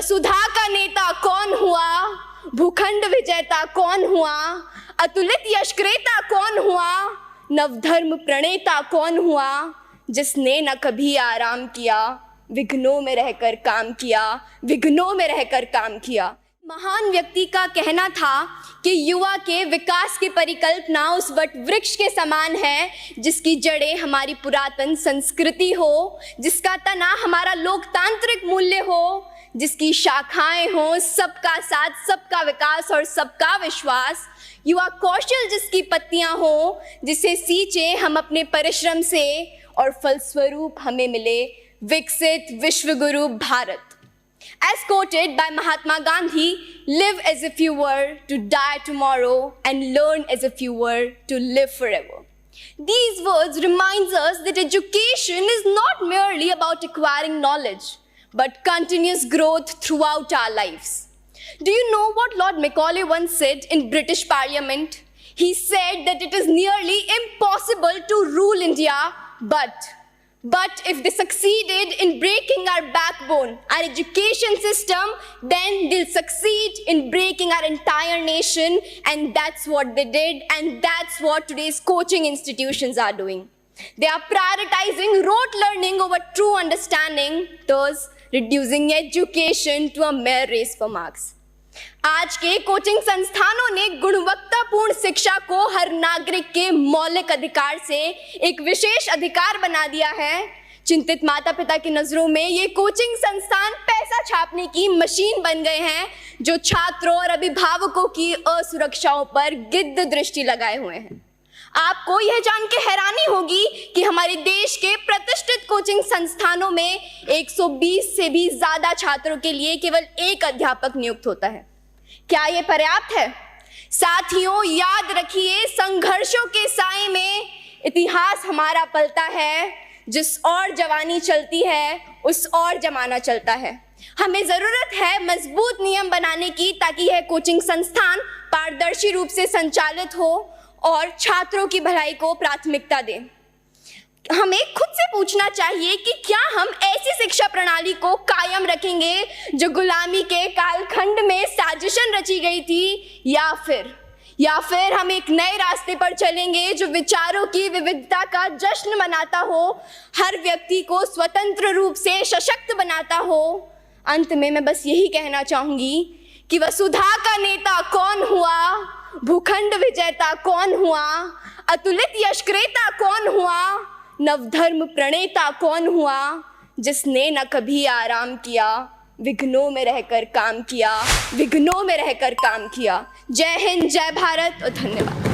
सुधा का नेता कौन हुआ, भूखंड विजेता कौन हुआ, अतुलित यशक्रेता कौन हुआ, नवधर्म प्रणेता कौन हुआ, जिसने न कभी आराम किया, विघ्नों में रहकर काम किया, विघ्नों में रहकर काम किया। महान व्यक्ति का कहना था कि युवा के विकास की परिकल्पना उस वट वृक्ष के समान है जिसकी जड़ें हमारी पुरातन संस्कृति हो, जिसका तना हमारा लोकतांत्रिक मूल्य हो, जिसकी शाखाएं हो सबका साथ, सबका विकास और सबका विश्वास। युवा कौशल जिसकी पत्तियां हो, जिसे सींचे हम अपने परिश्रम से और फलस्वरूप हमें मिले विकसित विश्वगुरु Bharat. As quoted by Mahatma Gandhi, live as if you were to die tomorrow and learn as if you were to live forever. These words reminds us that education is not merely about acquiring knowledge, but continuous growth throughout our lives. Do you know what Lord Macaulay once said in British Parliament? He said that it is nearly impossible to rule India, but if they succeeded in breaking our backbone, our education system, then they'll succeed in breaking our entire nation. And that's what they did, and that's what today's coaching institutions are doing. They are prioritizing rote learning over true understanding, thus reducing education to a mere race for marks. आज के coaching संस्थानों ने गुणवत्तापूर्ण शिक्षा को हर नागरिक के मौलिक अधिकार से एक विशेष अधिकार बना दिया है। चिंतित माता पिता की नजरों में ये कोचिंग संस्थान पैसा छापने की मशीन बन गए हैं, जो छात्रों और अभिभावकों की असुरक्षाओं पर गिद्ध दृष्टि लगाए हुए हैं। आपको यह जान के हैरानी होगी कि हमारे देश के प्रतिष्ठित कोचिंग संस्थानों में 120 से भी ज्यादा छात्रों के लिए केवल एक अध्यापक नियुक्त होता है। क्या यह पर्याप्त है? साथियों, याद रखिए, संघर्षों के साए में इतिहास हमारा पलता है। जिस और जवानी चलती है उस और जमाना चलता है। हमें जरूरत है मजबूत नियम बनाने की, ताकि यह कोचिंग संस्थान पारदर्शी रूप से संचालित हो और छात्रों की भलाई को प्राथमिकता दें। हमें खुद से पूछना चाहिए कि क्या हम ऐसी शिक्षा प्रणाली को कायम रखेंगे जो गुलामी के कालखंड में साजिशन रची गई थी, या फिर हम एक नए रास्ते पर चलेंगे जो विचारों की विविधता का जश्न मनाता हो, हर व्यक्ति को स्वतंत्र रूप से सशक्त बनाता हो। अंत में मैं बस यही कहना चाहूंगी कि वसुधा का नेता कौन हुआ, भूखंड विजेता कौन हुआ, अतुलित यशक्रेता कौन हुआ, नवधर्म प्रणेता कौन हुआ, जिसने न कभी आराम किया, विघ्नों में रहकर काम किया, विघ्नों में रहकर काम किया। जय हिंद, जय भारत और धन्यवाद।